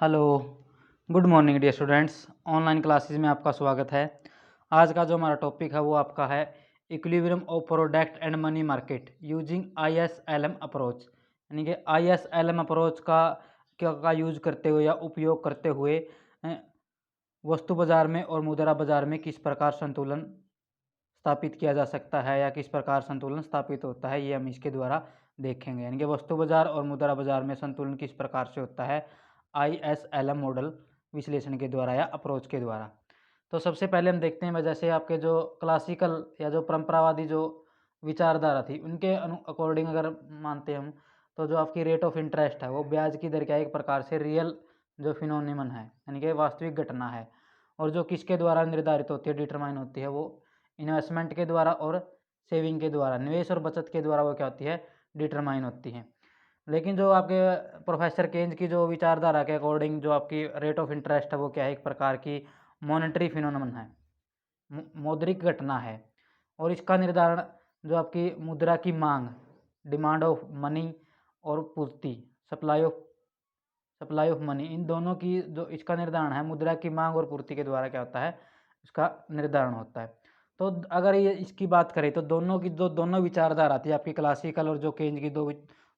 Hello, good morning dear students. Online classes में आपका स्वागत है। आज का जो हमारा टॉपिक है वो आपका है equilibrium of product and money market using ISLM approach. यानी कि ISLM अप्रोच का यूज करते हुए या उपयोग करते हुए वस्तु बाजार में और मुद्रा बाजार में किस प्रकार संतुलन स्थापित किया जा सकता है या किस प्रकार संतुलन स्थापित होता है, ये हम इसके द्वारा देखेंगे। यानी कि वस्तु बाजार और मुद्रा बाजार में संतुलन किस प्रकार से होता है ISLM मॉडल विश्लेषण के द्वारा या अप्रोच के द्वारा। तो सबसे पहले हम देखते हैं, जैसे आपके जो क्लासिकल या जो परंपरावादी जो विचारधारा थी उनके अकॉर्डिंग अगर मानते हैं हम, तो जो आपकी रेट ऑफ इंटरेस्ट है वो ब्याज की दर क्या है, एक प्रकार से रियल जो फिनोमिनन है यानी कि वास्तविक घटना है, और जो किसके द्वारा निर्धारित होती है, डिटरमाइन होती है, वो इन्वेस्टमेंट के द्वारा और सेविंग के द्वारा, निवेश और बचत के द्वारा वो क्या होती है, डिटरमाइन होती है। लेकिन जो आपके प्रोफेसर केन्ज की जो विचारधारा के अकॉर्डिंग जो आपकी रेट ऑफ इंटरेस्ट है वो क्या है, एक प्रकार की मॉनेटरी फिनोमेनन है, मौद्रिक घटना है, और इसका निर्धारण जो आपकी मुद्रा की मांग, डिमांड ऑफ मनी, और पूर्ति, सप्लाई ऑफ मनी, इन दोनों की जो इसका निर्धारण है मुद्रा की मांग और पूर्ति के द्वारा क्या होता है, इसका निर्धारण होता है। तो अगर ये इसकी बात करें तो दोनों की जो दोनों विचारधारा थी आपकी क्लासिकल और जो केन्ज की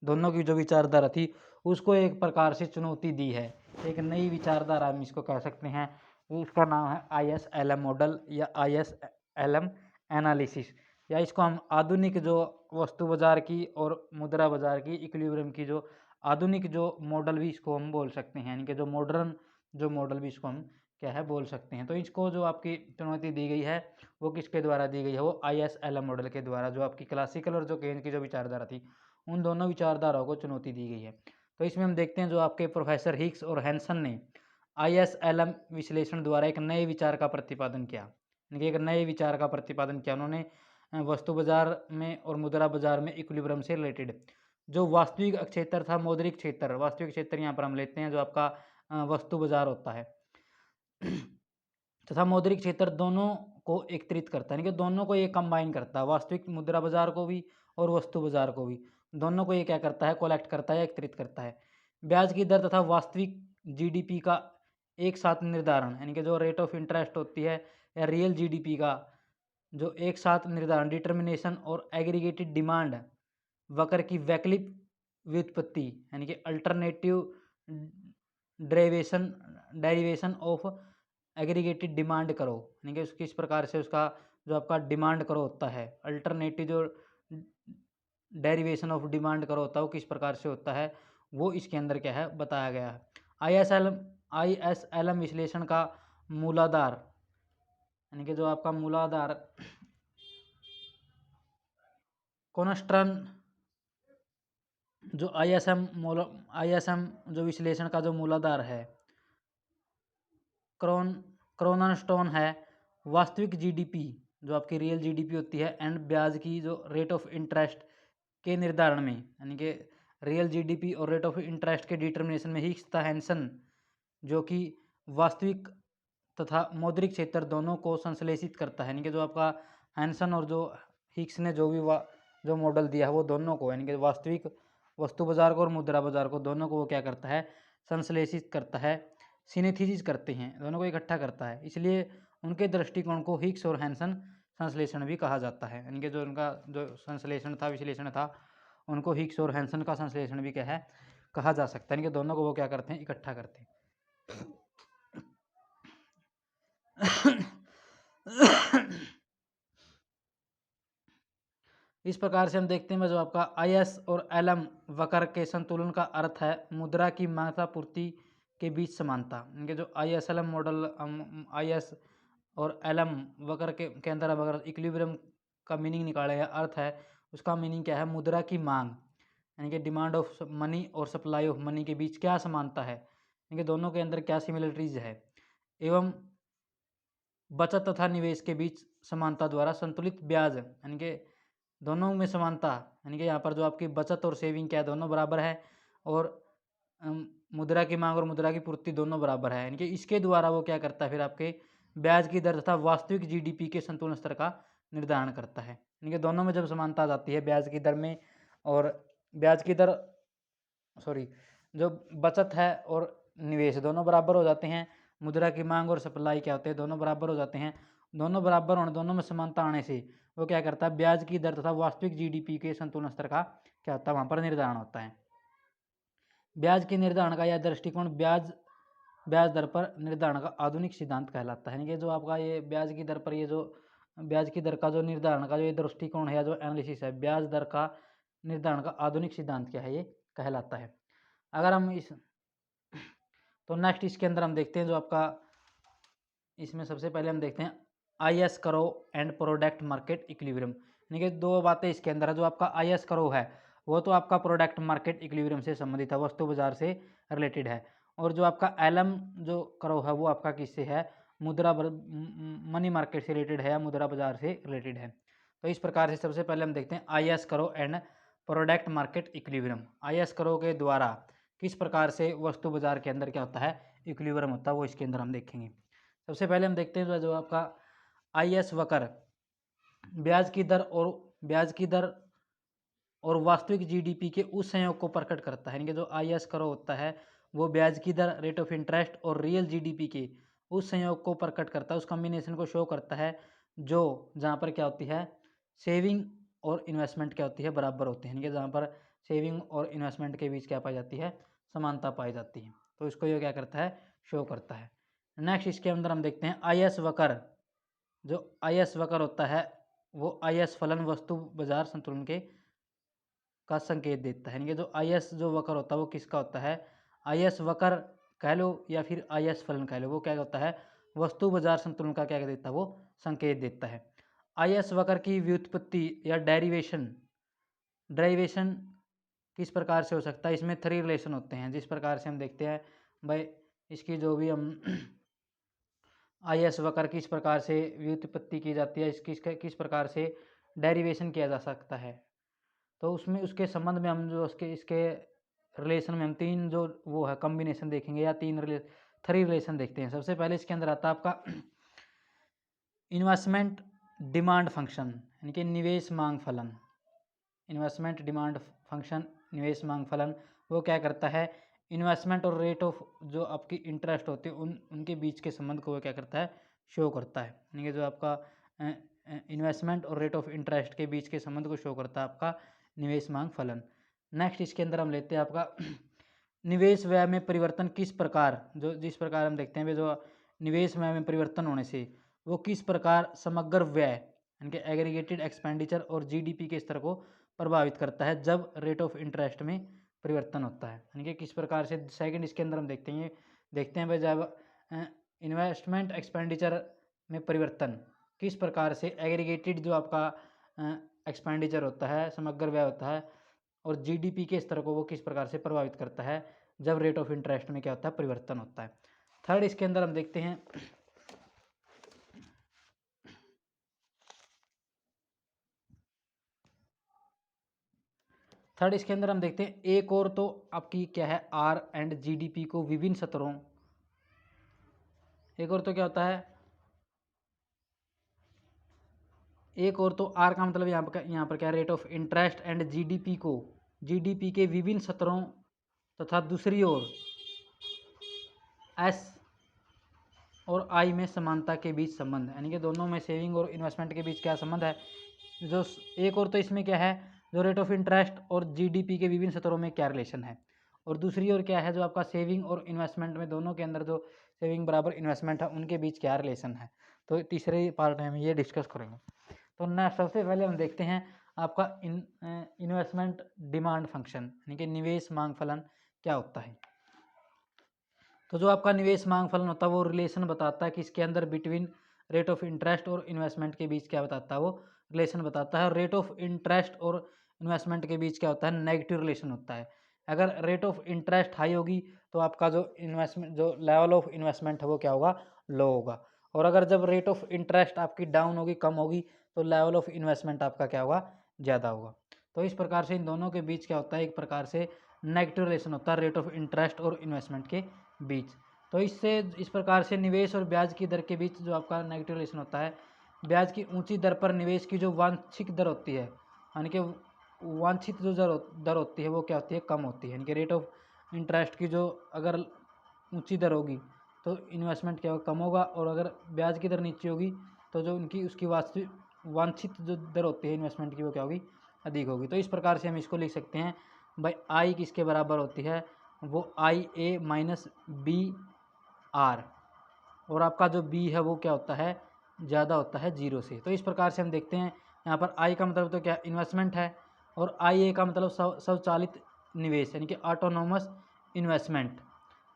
दोनों की जो विचारधारा थी उसको एक प्रकार से चुनौती दी है। एक नई विचारधारा हम इसको कह सकते हैं, इसका नाम है ISLM मॉडल या ISLM एनालिसिस, या इसको हम आधुनिक जो वस्तु बाजार की और मुद्रा बाजार की इक्विलिब्रियम की जो आधुनिक जो मॉडल भी इसको हम बोल सकते हैं, यानी कि जो मॉडर्न जो मॉडल भी इसको हम क्या है बोल सकते हैं। तो इसको जो आपकी चुनौती दी गई है वो किसके द्वारा दी गई है, वो ISLM मॉडल के द्वारा, जो आपकी क्लासिकल और जो केन्ज की जो विचारधारा थी उन दोनों विचारधाराओं को चुनौती दी गई है। तो इसमें हम देखते हैं जो आपके प्रोफेसर हिग्स और हैंसन ने ISLM विश्लेषण द्वारा एक नए विचार का प्रतिपादन किया, यानी कि एक नए विचार का प्रतिपादन किया उन्होंने। वस्तु बाजार में और मुद्रा बाजार में इक्विलिब्रियम से रिलेटेड जो वास्तविक क्षेत्र था, मौद्रिक क्षेत्र, वास्तविक क्षेत्र यहाँ पर हम लेते हैं जो आपका वस्तु बाजार होता है तथा मौद्रिक क्षेत्र दोनों को एकत्रित करता है, यानी कि दोनों को ये कंबाइन करता है, वास्तविक मुद्रा बाजार को भी और वस्तु बाजार को भी, दोनों को ये क्या करता है, कलेक्ट करता है, एकत्रित करता है। ब्याज की दर तथा वास्तविक GDP का एक साथ निर्धारण, यानी कि जो रेट ऑफ इंटरेस्ट होती है या रियल GDP का जो एक साथ निर्धारण, डिटर्मिनेशन, और एग्रीगेटेड डिमांड वक्र की वैकल्पिक व्युत्पत्ति, यानी कि alternative derivation of aggregated demand करो, यानी कि किस प्रकार से उसका जो आपका डिमांड करो होता है, अल्टरनेटिव जो डेरिवेशन ऑफ डिमांड करो होता है वो किस प्रकार से होता है, वो इसके अंदर क्या है बताया गया है। ISLM विश्लेषण का मूलाधार, यानी कि जो आपका मूलाधार कॉन्स्टन जो ISM जो विश्लेषण का जो मूलाधार है क्रोनस्टोन है, वास्तविक GDP जो आपकी रियल GDP होती है एंड ब्याज की जो रेट ऑफ इंटरेस्ट के निर्धारण में, यानी कि रियल GDP और रेट ऑफ इंटरेस्ट के डिटर्मिनेशन में हिग्स तथा हैंसन जो कि वास्तविक तथा मौद्रिक क्षेत्र दोनों को संश्लेषित करता है, यानी कि जो आपका हैंसन और जो हिग्स ने जो भी जो मॉडल दिया है वो दोनों को, यानी कि वास्तविक वस्तु बाजार को और मुद्रा बाजार को दोनों को वो क्या करता है, संश्लेषित करता है, सिनेथीसिस करते हैं, दोनों को इकट्ठा करता है। इसलिए उनके दृष्टिकोण को हिग्स और हैंसन संश्लेषण भी कहा जाता है, यानी कि जो उनका जो संश्लेषण था, विश्लेषण था, उनको हिग्स और हैंसन का संश्लेषण भी क्या है कहा जा सकता है, यानी कि दोनों को वो क्या करते हैं, इकट्ठा करते हैं। इस प्रकार से हम देखते हैं जो आपका IS और LM वक्र के संतुलन का अर्थ है मुद्रा की मांगता पूर्ति के बीच समानता, इनके जो ISLM मॉडल IS और LM वक्र के अंदर अगर इक्विलिब्रियम का मीनिंग निकाले या अर्थ है उसका मीनिंग क्या है, मुद्रा की मांग यानी कि डिमांड ऑफ मनी और सप्लाई ऑफ मनी के बीच क्या समानता है, इनके दोनों के अंदर क्या सिमिलरिटीज है, एवं बचत तथा निवेश के बीच समानता द्वारा संतुलित ब्याज, यानी कि दोनों में समानता, यानी कि यहाँ पर जो आपकी बचत और सेविंग क्या है दोनों बराबर है, और मुद्रा की मांग और मुद्रा की पूर्ति दोनों बराबर है, यानी कि इसके द्वारा वो क्या करता है फिर आपके ब्याज की दर तथा वास्तविक GDP के संतुलन स्तर का निर्धारण करता है, यानी कि दोनों में जब समानता आ जाती है ब्याज की दर में, और ब्याज की दर जो बचत है और निवेश दोनों बराबर हो जाते हैं। मुद्रा की मांग और सप्लाई क्या होते हैं, दोनों बराबर हो जाते हैं। दोनों बराबर होने, दोनों में समानता आने से वो क्या करता है, ब्याज की दर तथा वास्तविक जीडीपी के संतुलन स्तर का क्या होता है, वहाँ पर निर्धारण होता है। ब्याज के निर्धारण का यह दृष्टिकोण ब्याज दर पर निर्धारण का आधुनिक सिद्धांत कहलाता है। यानी कि जो आपका ये ब्याज की दर पर ये जो ब्याज की दर का जो निर्धारण का जो ये दृष्टिकोण है, जो एनालिसिस है, ब्याज दर का निर्धारण का आधुनिक सिद्धांत क्या है, ये कहलाता है। अगर हम इस तो नेक्स्ट इसके अंदर हम देखते हैं जो आपका इसमें सबसे पहले हम देखते हैं IS करो एंड प्रोडक्ट मार्केट इक्विलिब्रियम। यानी कि दो बातें इसके अंदर है। जो आपका IS करो है वो तो आपका प्रोडक्ट मार्केट इक्विलिब्रियम से संबंधित है, वस्तु बाजार से रिलेटेड है। और जो आपका LM जो करो है वो आपका किससे है, मनी मार्केट से रिलेटेड है या मुद्रा बाजार से रिलेटेड है। तो इस प्रकार से सबसे पहले हम देखते हैं IS करो and product market equilibrium. IS करो के द्वारा किस प्रकार से वस्तु बाजार के अंदर क्या होता है, इक्विलिब्रियम होता है, वो इसके अंदर हम देखेंगे। सबसे पहले हम देखते हैं जो आपका IS वक्र ब्याज की दर और वास्तविक जीडीपी के उस संयोग को प्रकट करता है। यानी कि जो IS करो होता है वो ब्याज की दर, रेट ऑफ इंटरेस्ट और रियल जीडीपी के उस संयोग को प्रकट करता है, उस कॉम्बिनेशन को शो करता है जो जहाँ पर क्या होती है, सेविंग और इन्वेस्टमेंट क्या होती है, बराबर होती है। यानी कि जहाँ पर सेविंग और इन्वेस्टमेंट के बीच क्या पाई जाती है, समानता पाई जाती है। तो इसको ये क्या करता है, शो करता है। नेक्स्ट इसके अंदर हम देखते हैं IS वक्र। जो IS वक्र होता है वो IS फलन वस्तु बाजार संतुलन के का संकेत देता है। यानी कि जो IS जो वक्र होता है वो किसका होता है, IS वक्र कह लो या फिर IS फलन कह लो, वो क्या होता है, वस्तु बाजार संतुलन का क्या देता है, वो संकेत देता है। IS वक्र की व्युत्पत्ति या डेरिवेशन किस प्रकार से हो सकता है, इसमें 3 रिलेशन होते हैं। जिस प्रकार से हम देखते हैं भाई, इसकी जो भी हम IS वक्र किस प्रकार से व्युत्पत्ति की जाती है, किस प्रकार से डेरिवेशन किया जा सकता है, तो उसमें उसके संबंध में हम जो इसके रिलेशन में हम 3 जो वो है कॉम्बिनेशन देखेंगे या 3 रिलेशन देखते हैं। सबसे पहले इसके अंदर आता है आपका इन्वेस्टमेंट डिमांड फंक्शन, यानी कि निवेश मांग फलन। इन्वेस्टमेंट डिमांड फंक्शन, निवेश मांग फलन, वो क्या करता है, इन्वेस्टमेंट और रेट ऑफ जो आपकी इंटरेस्ट होती है उनके बीच के संबंध को वो क्या करता है, शो करता है। यानी कि जो आपका इन्वेस्टमेंट और रेट ऑफ इंटरेस्ट के बीच के संबंध को शो करता है आपका निवेश मांग फलन। नेक्स्ट इसके अंदर हम लेते हैं आपका निवेश व्यय में परिवर्तन किस प्रकार, जो जिस प्रकार हम देखते हैं जो निवेश व्यय में परिवर्तन होने से वो किस प्रकार समग्र व्यय यानी कि एग्रीगेटेड एक्सपेंडिचर और जीडीपी के स्तर को प्रभावित करता है जब रेट ऑफ इंटरेस्ट में परिवर्तन होता है। यानी कि किस प्रकार से, सेकंड इसके अंदर हम देखते हैं भाई जब इन्वेस्टमेंट एक्सपेंडिचर में परिवर्तन किस प्रकार से एग्रीगेटेड जो आपका एक्सपेंडिचर होता है, समग्र व्यय होता है, और जीडीपी के स्तर को वो किस प्रकार से प्रभावित करता है जब रेट ऑफ इंटरेस्ट में क्या होता है, परिवर्तन होता है। थर्ड इसके अंदर हम देखते हैं एक और तो आपकी क्या है, R एंड जीडीपी को विभिन्न स्तरों, एक और तो क्या होता है, एक और तो R का मतलब यहाँ पर क्या, rate of interest and GDP को जीडीपी के विभिन्न स्तरों तथा दूसरी ओर S और I में समानता के बीच संबंध, यानी कि दोनों में सेविंग और इन्वेस्टमेंट के बीच क्या संबंध है। जो एक और तो इसमें क्या है, जो रेट ऑफ इंटरेस्ट और जीडीपी के विभिन्न स्तरों में क्या रिलेशन है, और दूसरी ओर क्या है, जो आपका सेविंग और इन्वेस्टमेंट में दोनों के अंदर जो सेविंग बराबर इन्वेस्टमेंट है उनके बीच क्या रिलेशन है। तो तीसरे पार्ट में हम ये डिस्कस करेंगे। तो ना सबसे पहले हम देखते हैं आपका इन्वेस्टमेंट डिमांड फंक्शन, यानी कि निवेश मांग फलन क्या होता है। तो जो आपका निवेश मांग फलन होता है वो रिलेशन बताता है कि इसके अंदर बिटवीन रेट ऑफ इंटरेस्ट और इन्वेस्टमेंट के बीच क्या बताता है, वो रिलेशन बताता है। और रेट ऑफ इंटरेस्ट और इन्वेस्टमेंट के बीच क्या होता है, नेगेटिव रिलेशन होता है। अगर रेट ऑफ इंटरेस्ट हाई होगी तो आपका जो इन्वेस्टमेंट, जो लेवल ऑफ इन्वेस्टमेंट है वो क्या होगा, लो होगा। और अगर जब रेट ऑफ इंटरेस्ट आपकी डाउन होगी, कम होगी, तो लेवल ऑफ इन्वेस्टमेंट आपका क्या होगा, ज़्यादा होगा। तो इस प्रकार से इन दोनों के बीच क्या होता है, एक प्रकार से नेगेटिव रिलेशन होता है रेट ऑफ इंटरेस्ट और इन्वेस्टमेंट के बीच। तो इससे इस प्रकार से निवेश और ब्याज की दर के बीच जो आपका नेगेटिव रिलेशन होता है, ब्याज की ऊंची दर पर निवेश की जो वांछित दर होती है, यानी कि वांछित जो दर होती है वो क्या होती है, कम होती है। यानी कि रेट ऑफ इंटरेस्ट की जो अगर ऊंची दर होगी तो इन्वेस्टमेंट क्या होगा, कम होगा, और अगर ब्याज की दर नीचे होगी तो जो उनकी उसकी वांछित जो दर होती है इन्वेस्टमेंट की वो क्या होगी, अधिक होगी। तो इस प्रकार से हम इसको लिख सकते हैं भाई आई किसके बराबर होती है, वो आई ए माइनस बी आर, और आपका जो बी है वो क्या होता है, ज़्यादा होता है जीरो से। तो इस प्रकार से हम देखते हैं यहाँ पर आई का मतलब तो क्या इन्वेस्टमेंट है, और आई ए का मतलब स्वचालित निवेश यानी कि ऑटोनोमस इन्वेस्टमेंट,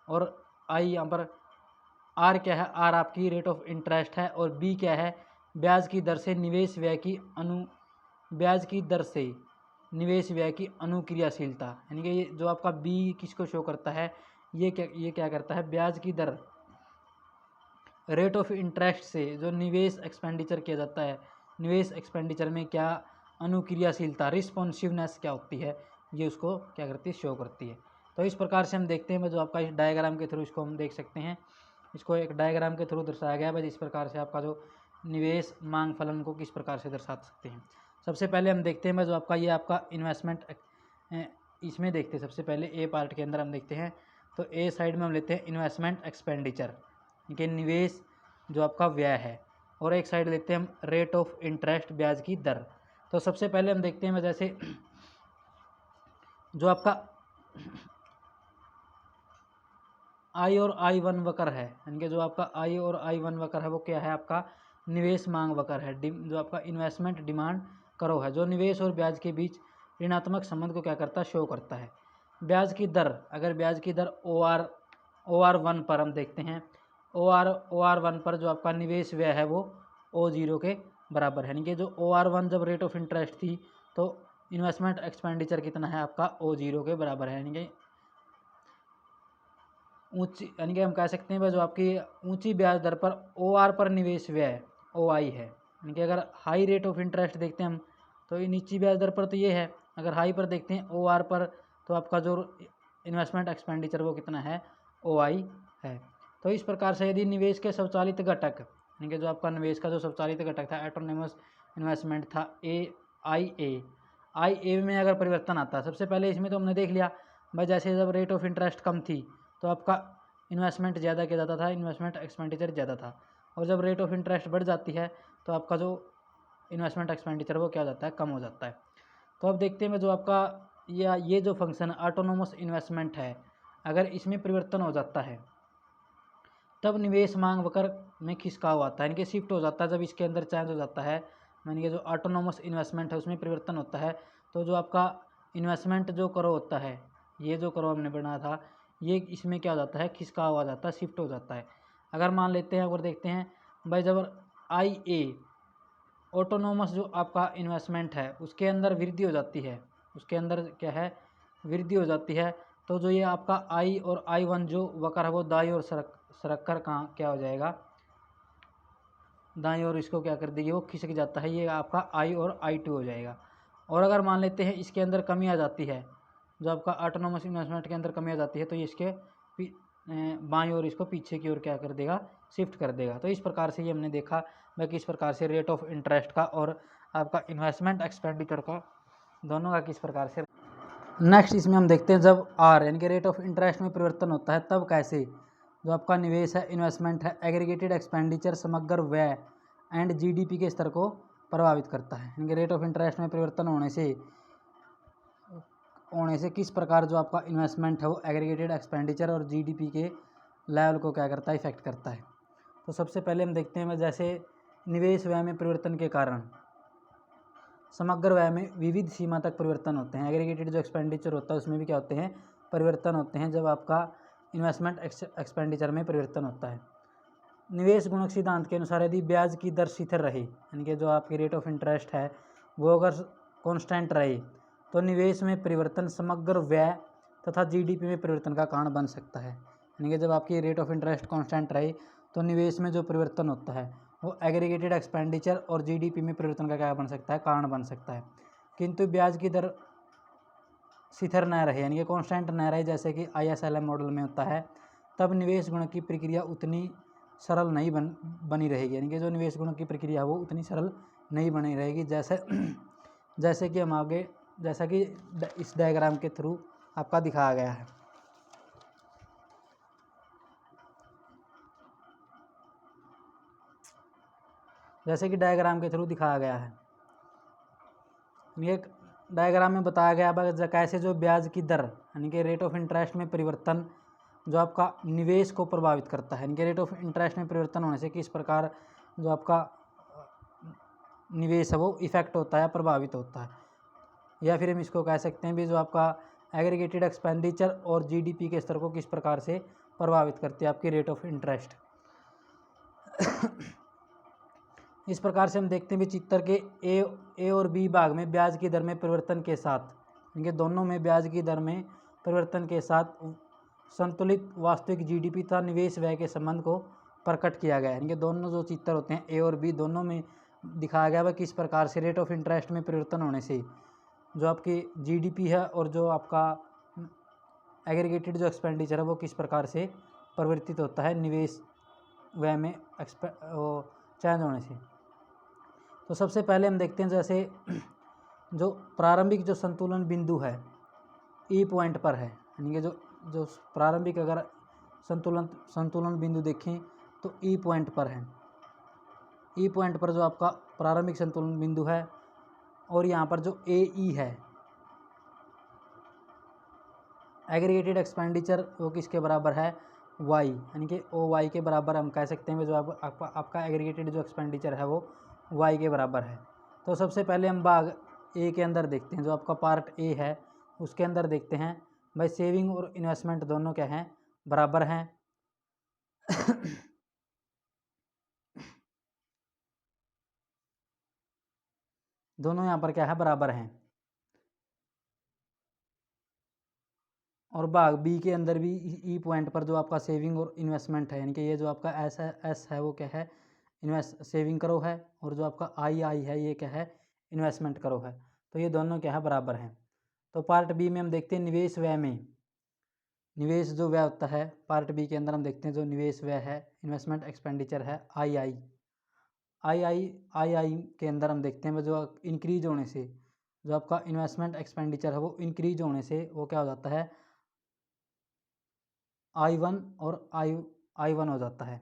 और आई यहाँ पर आर क्या है, आर आपकी रेट ऑफ इंटरेस्ट है, और बी क्या है, ब्याज की दर से निवेश व्यय की ब्याज की दर से निवेश व्यय की अनुक्रियाशीलता, यानी कि ये जो आपका बी किसको शो करता है, ये क्या करता है, ब्याज की दर रेट ऑफ इंटरेस्ट से जो निवेश एक्सपेंडिचर किया जाता है, निवेश एक्सपेंडिचर में क्या अनुक्रियाशीलता रिस्पॉन्सिवनेस क्या होती है, ये उसको क्या करती है, शो करती है। तो इस प्रकार से हम देखते हैं जो आपका इस डायग्राम के थ्रू इसको हम देख सकते हैं, इसको एक डायग्राम के थ्रू दर्शाया गया है। इस प्रकार से आपका जो निवेश मांग फलन को किस प्रकार से दर्शा सकते हैं। सबसे पहले हम देखते हैं जो आपका ये आपका इन्वेस्टमेंट, इसमें देखते हैं सबसे पहले ए पार्ट के अंदर हम देखते हैं, तो ए साइड में हम लेते हैं इन्वेस्टमेंट एक्सपेंडिचर कि निवेश जो आपका व्यय है, और एक साइड लेते हैं हम रेट ऑफ इंटरेस्ट ब्याज की दर। तो सबसे पहले हम देखते हैं जैसे जो आपका आई और आई वन वक्र है, यानी कि जो आपका आई और आई वन वक्र है वो क्या है, आपका निवेश मांग वक्र है, जो आपका इन्वेस्टमेंट डिमांड करो है, जो निवेश और ब्याज के बीच ऋणात्मक संबंध को क्या करता है, शो करता है। ब्याज की दर, अगर ब्याज की दर ओ आर वन पर हम देखते हैं, ओ आर वन पर जो आपका निवेश व्यय है वो ओ जीरो के बराबर है, यानी कि जो ओ आर वन जब रेट ऑफ इंटरेस्ट थी तो इन्वेस्टमेंट एक्सपेंडिचर कितना है आपका, ओ जीरो के बराबर है, यानी कि ऊंची, यानी कि हम कह सकते हैं जो आपकी ऊंची ब्याज दर पर ओ आर पर निवेश व्यय ओ आई है, यानी कि अगर हाई रेट ऑफ इंटरेस्ट देखते हैं हम तो ये नीची ब्याज दर पर तो ये है, अगर हाई पर देखते हैं ओ आर पर तो आपका जो इन्वेस्टमेंट एक्सपेंडिचर वो कितना है, ओ आई है। तो इस प्रकार से यदि निवेश के स्वचालित घटक, यानी कि जो आपका निवेश का जो स्वचालित घटक था ऑटोनोमस इन्वेस्टमेंट था आई ए में अगर परिवर्तन आता है, सबसे पहले इसमें तो हमने देख लिया भाई जैसे जब रेट ऑफ इंटरेस्ट कम थी तो आपका इन्वेस्टमेंट ज़्यादा किया जाता था, इन्वेस्टमेंट एक्सपेंडिचर ज़्यादा था, और जब रेट ऑफ इंटरेस्ट बढ़ जाती है तो आपका जो इन्वेस्टमेंट एक्सपेंडिचर वो क्या हो जाता है, कम हो जाता है। तो अब देखते हैं जो आपका ये जो फंक्शन ऑटोनोमस इन्वेस्टमेंट है, अगर इसमें परिवर्तन हो जाता है तब निवेश मांग वक्र में खिसकाव आता है, यानी कि शिफ्ट हो जाता है, जब इसके अंदर चेंज हो जाता है, यानी कि जो ऑटोनोमस इन्वेस्टमेंट है उसमें परिवर्तन होता है, तो जो आपका इन्वेस्टमेंट जो करो होता है, ये जो करो हमने बनाया था, ये इसमें क्या हो जाता है, खिसकाव आ जाता है, शिफ्ट हो जाता है। अगर मान लेते हैं, अगर देखते हैं भाई जब आई ए ऑटोनोमस जो आपका इन्वेस्टमेंट है उसके अंदर वृद्धि हो जाती है, उसके अंदर क्या है, वृद्धि हो जाती है, तो जो ये आपका आई और आई वन जो वक्र है वो दाई और सरक कर कहाँ क्या हो जाएगा, दाई और इसको क्या कर देगी, वो खिसक जाता है, ये आपका आई और आई टू हो जाएगा। और अगर मान लेते हैं इसके अंदर कमी आ जाती है, जो आपका ऑटोनोमस इन्वेस्टमेंट के अंदर कमी आ जाती है, तो ये इसके बाईं और इसको पीछे की ओर क्या कर देगा, शिफ्ट कर देगा। तो इस प्रकार से ये हमने देखा मैं किस प्रकार से रेट ऑफ इंटरेस्ट का और आपका इन्वेस्टमेंट एक्सपेंडिचर का दोनों का किस प्रकार से। नेक्स्ट इसमें हम देखते हैं जब आर यानी कि रेट ऑफ इंटरेस्ट में परिवर्तन होता है तब कैसे जो आपका निवेश है, इन्वेस्टमेंट है, एग्रीगेटेड एक्सपेंडिचर समग्र व्यय एंड जीडीपी के स्तर को प्रभावित करता है, यानी कि रेट ऑफ इंटरेस्ट में परिवर्तन होने से किस प्रकार जो आपका इन्वेस्टमेंट है वो एग्रीगेटेड एक्सपेंडिचर और जीडीपी के लेवल को क्या करता है, इफेक्ट करता है। तो सबसे पहले हम देखते हैं जैसे निवेश व्यय में परिवर्तन के कारण समग्र व्यय में विविध सीमा तक परिवर्तन होते हैं, एग्रीगेटेड जो एक्सपेंडिचर होता है उसमें भी क्या होते हैं, परिवर्तन होते हैं जब आपका इन्वेस्टमेंट एक्सपेंडिचर में परिवर्तन होता है। निवेश गुणक सिद्धांत के अनुसार यदि ब्याज की दर स्थिर रहे, यानी कि जो आपकी रेट ऑफ इंटरेस्ट है वो अगर कांस्टेंट रहे तो निवेश में परिवर्तन समग्र व्यय तथा जीडीपी में परिवर्तन का कारण बन सकता है, यानी कि जब आपकी रेट ऑफ इंटरेस्ट कांस्टेंट रहे तो निवेश में जो परिवर्तन होता है वो एग्रीगेटेड एक्सपेंडिचर और जीडीपी में परिवर्तन का क्या बन सकता है, कारण बन सकता है। किंतु ब्याज की दर स्थिर न रहे, यानी कि कांस्टेंट न रहे जैसे कि ISLM मॉडल में होता है, तब निवेश गुणक की प्रक्रिया उतनी सरल नहीं बनी रहेगी, यानी कि जो निवेश गुणक की प्रक्रिया है वो उतनी सरल नहीं बनी रहेगी, जैसे कि हम आगे जैसा कि इस डायग्राम के थ्रू आपका दिखाया गया है। जैसे कि डायग्राम के थ्रू दिखाया गया है। ये डायग्राम में बताया गया है कैसे जो ब्याज की दर यानी कि रेट ऑफ इंटरेस्ट में परिवर्तन जो आपका निवेश को प्रभावित करता है, यानी कि रेट ऑफ इंटरेस्ट में परिवर्तन होने से किस प्रकार जो आपका निवेश है वो इफेक्ट होता है, प्रभावित होता है। या फिर हम इसको कह सकते हैं भी जो आपका एग्रीगेटेड एक्सपेंडिचर और जीडीपी के स्तर को किस प्रकार से प्रभावित करती है आपकी रेट ऑफ इंटरेस्ट। इस प्रकार से हम देखते हैं भी चित्र के ए और बी भाग में ब्याज की दर में परिवर्तन के साथ, इनके दोनों में ब्याज की दर में परिवर्तन के साथ संतुलित वास्तविक जीडीपी तथा निवेश व्यय के संबंध को प्रकट किया गया है। इनके दोनों जो चित्र होते हैं ए और बी, दोनों में दिखाया गया है किस प्रकार से रेट ऑफ इंटरेस्ट में परिवर्तन होने से जो आपकी जीडीपी है और जो आपका एग्रीगेटेड जो एक्सपेंडिचर है वो किस प्रकार से परिवर्तित होता है निवेश व्यय में चेंज होने से। तो सबसे पहले हम देखते हैं जैसे जो प्रारंभिक जो संतुलन बिंदु है ई पॉइंट पर है, यानी कि जो प्रारंभिक अगर संतुलन बिंदु देखें तो ई पॉइंट पर है। ई पॉइंट पर जो आपका प्रारंभिक संतुलन बिंदु है और यहाँ पर जो ए ई है एग्रीगेटेड एक्सपेंडिचर वो किसके बराबर है, वाई, यानी कि ओ वाई के बराबर हम कह सकते हैं जो आपका एग्रीगेटेड जो एक्सपेंडिचर है वो वाई के बराबर है। तो सबसे पहले हम भाग ए के अंदर देखते हैं, जो आपका पार्ट ए है उसके अंदर देखते हैं भाई सेविंग और इन्वेस्टमेंट दोनों क्या हैं, बराबर हैं। दोनों यहाँ पर क्या है, बराबर हैं। और भाग बी के अंदर भी ई पॉइंट पर जो आपका सेविंग और इन्वेस्टमेंट है, यानी कि ये जो आपका एस है वो क्या है, सेविंग करो है, और जो आपका आई है ये क्या है, इन्वेस्टमेंट करो है। तो ये दोनों क्या है, बराबर हैं। तो पार्ट बी में हम देखते हैं निवेश व्यय में, निवेश जो व्यय होता है पार्ट बी के अंदर हम देखते हैं जो निवेश व्यय है, इन्वेस्टमेंट एक्सपेंडिचर है आई के अंदर हम देखते हैं जो इंक्रीज होने से जो आपका इन्वेस्टमेंट एक्सपेंडिचर है वो इंक्रीज होने से वो क्या हो जाता है, I1 और I1 हो जाता है।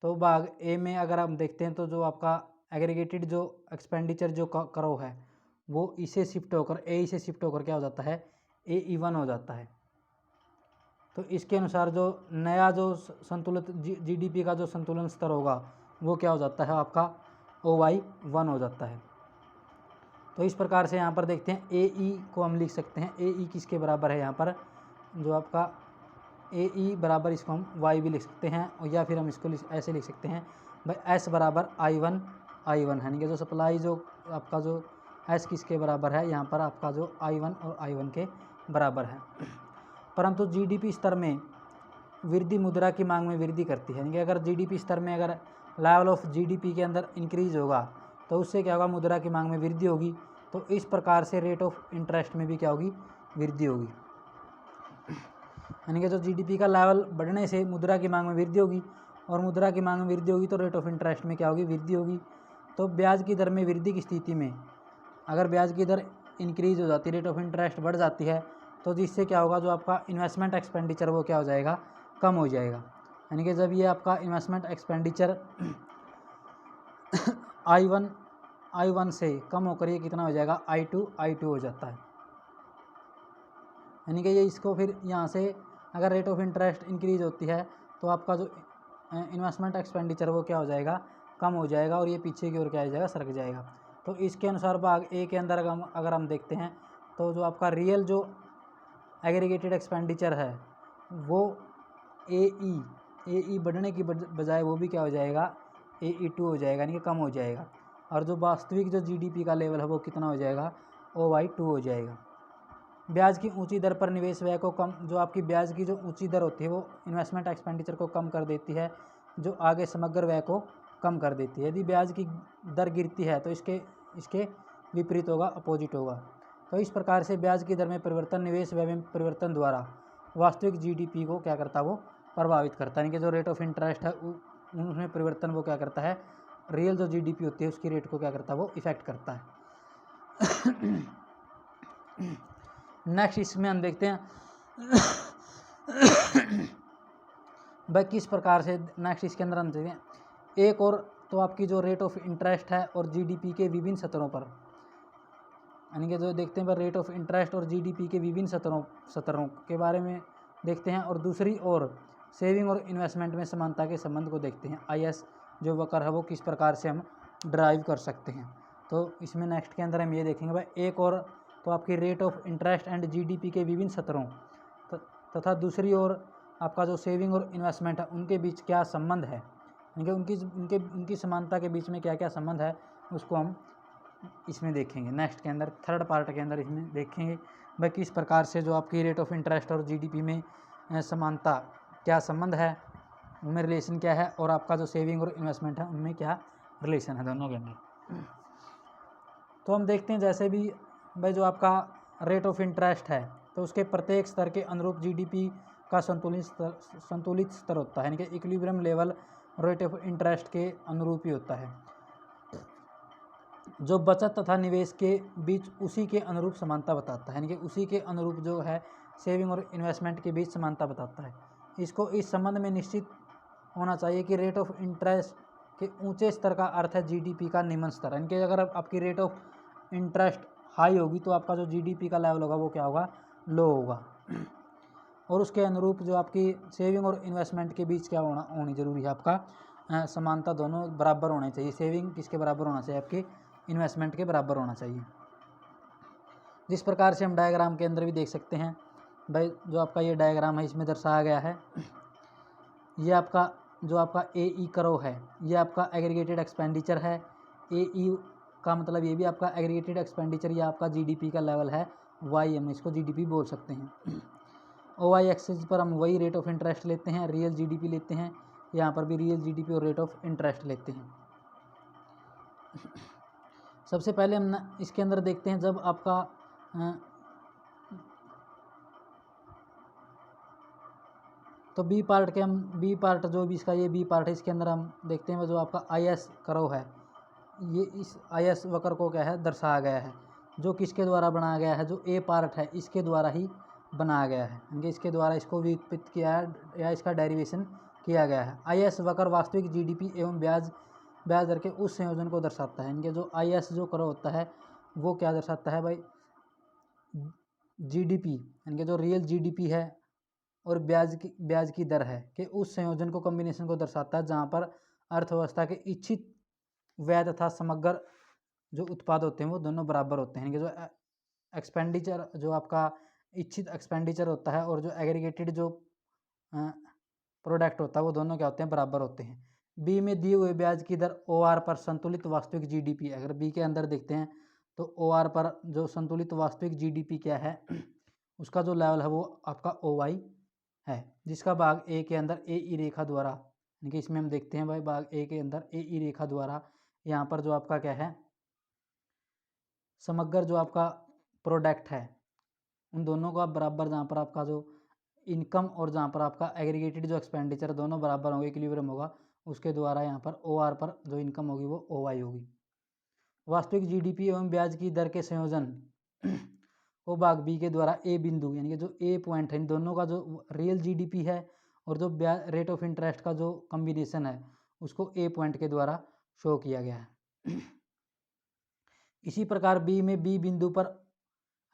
तो भाग ए में अगर हम देखते हैं तो जो आपका एग्रीगेटेड जो एक्सपेंडिचर जो करो है वो इसे शिफ्ट होकर ए से शिफ्ट होकर क्या हो जाता है, AE1 हो जाता है। तो इसके अनुसार जो नया जो संतुलित जीडीपी का जो संतुलन स्तर होगा वो क्या हो जाता है, आपका OY1 हो जाता है। तो इस प्रकार से यहाँ पर देखते हैं AE को हम लिख सकते हैं, AE किसके बराबर है, यहाँ पर जो आपका AE बराबर इसको हम Y भी लिख सकते हैं, और या फिर हम इसको ऐसे लिख सकते हैं भाई S बराबर I1 यानी कि जो सप्लाई जो आपका जो S किसके बराबर है, यहाँ पर आपका जो I1 और I1 के बराबर है। परंतु जीडीपी स्तर में वृद्धि मुद्रा की मांग में वृद्धि करती है, यानी कि अगर जीडीपी स्तर में अगर लेवल ऑफ जीडीपी के अंदर इंक्रीज होगा तो उससे क्या होगा, मुद्रा की मांग में वृद्धि होगी। तो इस प्रकार से रेट ऑफ इंटरेस्ट में भी क्या होगी, वृद्धि होगी। यानी कि जो जीडीपी का लेवल बढ़ने से मुद्रा की मांग में वृद्धि होगी, और मुद्रा की मांग में वृद्धि होगी तो रेट ऑफ इंटरेस्ट में क्या होगी, वृद्धि होगी। तो ब्याज की दर में वृद्धि की स्थिति में अगर ब्याज की दर इंक्रीज हो जाती है, रेट ऑफ इंटरेस्ट बढ़ जाती है, तो जिससे क्या होगा, जो आपका इन्वेस्टमेंट एक्सपेंडिचर वो क्या हो जाएगा, कम हो जाएगा। यानी कि जब ये आपका इन्वेस्टमेंट एक्सपेंडिचर I1 से कम होकर ये कितना हो जाएगा, I2 हो जाता है। यानी कि ये इसको फिर यहाँ से अगर रेट ऑफ इंटरेस्ट इंक्रीज होती है तो आपका जो इन्वेस्टमेंट एक्सपेंडिचर वो क्या हो जाएगा, कम हो जाएगा, और ये पीछे की ओर क्या हो जाएगा, सरक जाएगा। तो इसके अनुसार भाग ए के अंदर अगर हम देखते हैं तो जो आपका रियल जो एग्रीगेटेड एक्सपेंडिचर है वो AE बढ़ने की बजाय वो भी क्या हो जाएगा, AE2 हो जाएगा, यानी कि कम हो जाएगा। और जो वास्तविक जो जीडीपी का लेवल है वो कितना हो जाएगा, OY2 हो जाएगा। ब्याज की ऊंची दर पर निवेश व्यय को कम, जो आपकी ब्याज की जो ऊंची दर होती है वो इन्वेस्टमेंट एक्सपेंडिचर को कम कर देती है, जो आगे समग्र व्यय को कम कर देती है। यदि ब्याज की दर गिरती है तो इसके विपरीत होगा, अपोजिट होगा। तो इस प्रकार से ब्याज की दर में परिवर्तन निवेश व्यय में परिवर्तन द्वारा वास्तविक जीडीपी को क्या करता है, वो प्रभावित करता है। यानी कि जो रेट ऑफ इंटरेस्ट है उनमें परिवर्तन वो क्या करता है, रियल जो जीडीपी होती है उसकी रेट को क्या करता है, वो इफेक्ट करता है। नेक्स्ट इसमें हम देखते हैं भाई किस प्रकार से, नेक्स्ट इसके अंदर हम देखते हैं एक और तो आपकी जो रेट ऑफ इंटरेस्ट है और जीडीपी के विभिन्न स्तरों पर, यानी कि जो देखते हैं रेट ऑफ इंटरेस्ट और जीडीपी के विभिन्न स्तरों के बारे में देखते हैं। और दूसरी ओर सेविंग और इन्वेस्टमेंट में समानता के संबंध को देखते हैं। आईएस जो वक्र है वो किस प्रकार से हम ड्राइव कर सकते हैं। तो इसमें नेक्स्ट के अंदर हम ये देखेंगे भाई, एक और तो आपकी rate of interest and GDP के विभिन्न स्तरों तथा दूसरी ओर आपका जो सेविंग और इन्वेस्टमेंट है उनके बीच क्या संबंध है, यानी कि उनकी समानता के बीच में क्या क्या संबंध है, उसको हम इसमें देखेंगे। नेक्स्ट के अंदर थर्ड पार्ट के अंदर इसमें देखेंगे भाई किस प्रकार से जो आपकी रेट ऑफ इंटरेस्ट और जीडीपी में समानता क्या संबंध है, उनमें रिलेशन क्या है, और आपका जो सेविंग और इन्वेस्टमेंट है उनमें क्या रिलेशन है दोनों के अंदर। तो हम देखते हैं जैसे भी भाई जो आपका रेट ऑफ इंटरेस्ट है तो उसके प्रत्येक स्तर के अनुरूप जीडीपी का संतुलित स्तर होता है, यानी कि equilibrium level rate of interest के अनुरूप ही होता है, जो बचत तथा निवेश के बीच उसी के अनुरूप समानता बताता है, यानी कि उसी के अनुरूप जो है सेविंग और इन्वेस्टमेंट के बीच समानता बताता है। इसको इस संबंध में निश्चित होना चाहिए कि रेट ऑफ इंटरेस्ट के ऊंचे स्तर का अर्थ है जीडीपी का निम्न स्तर, यानी कि अगर आपकी रेट ऑफ इंटरेस्ट हाई होगी तो आपका जो जीडीपी का लेवल होगा वो क्या होगा, लो होगा। और उसके अनुरूप जो आपकी सेविंग और इन्वेस्टमेंट के बीच क्या होनी जरूरी है, आपका समानता दोनों बराबर होने चाहिए। सेविंग किसके बराबर होना चाहिए, आपके इन्वेस्टमेंट के बराबर होना चाहिए। जिस प्रकार से हम डायग्राम के अंदर भी देख सकते हैं भाई, जो आपका ये डायग्राम है इसमें दर्शाया गया है, ये आपका जो आपका ए करो है ये आपका एग्रीगेटेड एक्सपेंडिचर है। ए का मतलब ये भी आपका एग्रीगेटेड एक्सपेंडिचर, या आपका जीडीपी का लेवल है वाई, हम इसको जीडीपी बोल सकते हैं। OI एक्सिस पर हम वही रेट ऑफ इंटरेस्ट लेते हैं, रियल जीडीपी लेते हैं, यहाँ पर भी रियल जीडीपी और रेट ऑफ इंटरेस्ट लेते हैं। सबसे पहले हम इसके अंदर देखते हैं जब आपका तो बी पार्ट जो भी इसका ये बी पार्ट है, इसके अंदर हम देखते हैं जो आपका IS करो है, ये इस IS वक्र को क्या है दर्शाया गया है, जो किसके द्वारा बनाया गया है, जो ए पार्ट है इसके द्वारा ही बनाया गया है, यानी इसके द्वारा इसको व्युत्पत्ति किया है या इसका डेरिवेशन किया गया है। IS वक्र वास्तविक जीडीपी एवं ब्याज दर के उस संयोजन को दर्शाता है, यानी जो IS जो करो होता है वो क्या दर्शाता है भाई, जीडीपी यानी कि जो रियल जीडीपी है और ब्याज की दर है कि उस संयोजन को कॉम्बिनेशन को दर्शाता है, जहाँ पर अर्थव्यवस्था के इच्छित व्यय तथा समग्र जो उत्पाद होते हैं वो दोनों बराबर होते हैं, यानी कि जो एक्सपेंडिचर जो आपका इच्छित एक्सपेंडिचर होता है और जो एग्रीगेटेड जो प्रोडक्ट होता है वो दोनों क्या होते हैं, बराबर होते हैं। बी में दिए हुए ब्याज की दर OR पर संतुलित वास्तविक जीडीपी, अगर बी के अंदर देखते हैं तो OR पर जो संतुलित वास्तविक जीडीपी क्या है उसका जो लेवल है वो आपका OY है, जिसका भाग ए के अंदर AE रेखा द्वारा, यानी कि इसमें हम देखते हैं भाई भाग ए के अंदर AE रेखा द्वारा यहाँ पर जो आपका क्या है समग्र जो आपका प्रोडक्ट है उन दोनों का बराबर, जहाँ पर आपका जो इनकम और जहाँ पर आपका एग्रीगेटेड जो एक्सपेंडिचर दोनों बराबर होंगे, इक्विलिब्रियम होगा, उसके द्वारा यहाँ पर OR पर जो इनकम होगी वो OY होगी। वास्तविक जीडीपी एवं ब्याज की दर के संयोजन को भाग बी के द्वारा ए बिंदु, यानी कि जो ए पॉइंट है इन दोनों का जो रियल जीडीपी है और जो रेट ऑफ इंटरेस्ट का जो कॉम्बिनेशन है उसको ए पॉइंट के द्वारा शो किया गया है। इसी प्रकार बी बिंदु पर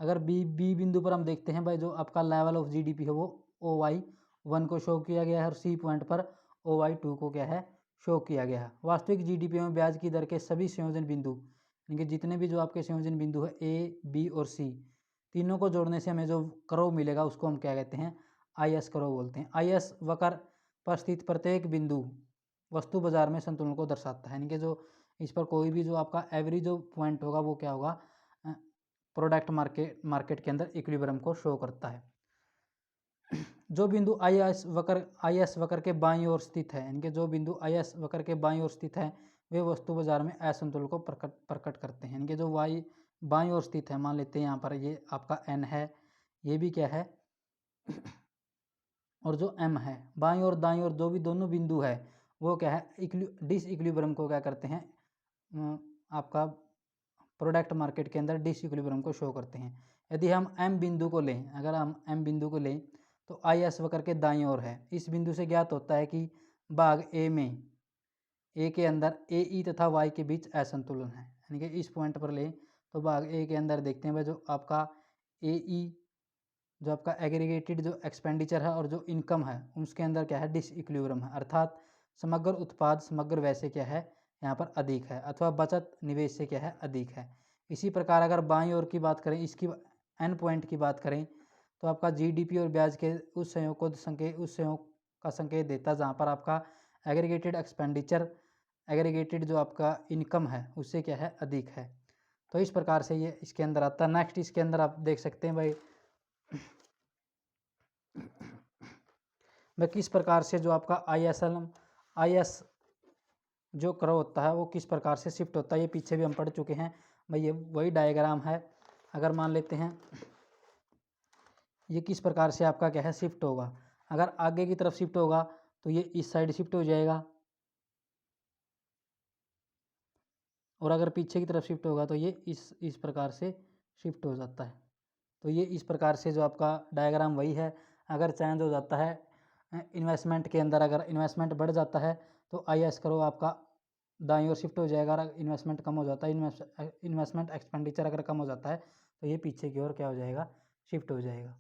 अगर बी बिंदु पर हम देखते हैं भाई जो आपका लेवल ऑफ जीडीपी है वो OY1 को शो किया गया है और सी पॉइंट पर OY2 को क्या है शो किया गया है। वास्तविक जीडीपी में ब्याज की दर के सभी संयोजन बिंदु, यानी कि जितने भी जो आपके संयोजन बिंदु है A, B और C तीनों को जोड़ने से हमें जो कर्व मिलेगा उसको हम क्या कहते हैं, IS कर्व बोलते हैं। IS वक्र पर स्थित प्रत्येक बिंदु वस्तु बाजार में संतुलन को दर्शाता है, यानी कि जो इस पर कोई भी जो आपका एवरेज जो पॉइंट होगा वो क्या होगा, प्रोडक्ट मार्केट के अंदर इक्विलिब्रियम को शो करता है। जो बिंदु IS वक्र के बाईं ओर स्थित है, यानी कि जो बिंदु IS वक्र के बाईं ओर स्थित है वे वस्तु बाजार में असंतुलन को प्रकट करते हैं, यानी कि जो बाईं ओर स्थित है, मान लेते हैं यहाँ पर ये आपका N है, ये भी क्या है और जो M है, बाईं और दाईं ओर जो भी दोनों बिंदु है वो क्या है डिसइक्विलिब्रियम को क्या करते हैं, आपका प्रोडक्ट मार्केट के अंदर डिसइक्विलिब्रियम को शो करते हैं। यदि हम M बिंदु को लें, अगर हम M बिंदु को लें तो IS वक्र के दाईं ओर है, इस बिंदु से ज्ञात होता है कि भाग ए में ए के अंदर ए ई तथा वाई के बीच असंतुलन है, यानी कि इस पॉइंट पर लें तो भाग ए के अंदर देखते हैं भाई जो आपका ए ई जो आपका एग्रीगेटेड जो एक्सपेंडिचर है और जो इनकम है उसके अंदर क्या है डिसइक्विलिब्रियम है, अर्थात समग्र उत्पाद समग्र व्यय से क्या है यहाँ पर अधिक है, अथवा बचत निवेश से क्या है अधिक है। इसी प्रकार अगर बाईं ओर की बात करें, इसकी एन पॉइंट की बात करें तो आपका जीडीपी और ब्याज के उस संयोग का संकेत देता है जहाँ पर आपका एग्रीगेटेड एक्सपेंडिचर एग्रीगेटेड जो आपका इनकम है उससे क्या है अधिक है। तो इस प्रकार से ये इसके अंदर आता है। नेक्स्ट इसके अंदर आप देख सकते हैं भाई किस प्रकार से जो आपका IS जो कर्व होता है वो किस प्रकार से शिफ्ट होता है, ये पीछे भी हम पढ़ चुके हैं भाई। ये वही डायग्राम है। अगर मान लेते हैं ये किस प्रकार से आपका क्या है शिफ्ट होगा, अगर आगे की तरफ शिफ्ट होगा तो ये इस साइड शिफ्ट हो जाएगा, और अगर पीछे की तरफ शिफ्ट होगा तो ये इस प्रकार से शिफ्ट हो जाता है। तो ये इस प्रकार से जो आपका डायग्राम वही है। अगर चेंज हो जाता है इन्वेस्टमेंट के अंदर, अगर इन्वेस्टमेंट बढ़ जाता है तो IS करो आपका दाईं ओर शिफ्ट हो जाएगा, अगर इन्वेस्टमेंट कम हो जाता है इन्वेस्टमेंट एक्सपेंडिचर अगर कम हो जाता है तो ये पीछे की ओर क्या हो जाएगा शिफ्ट हो जाएगा।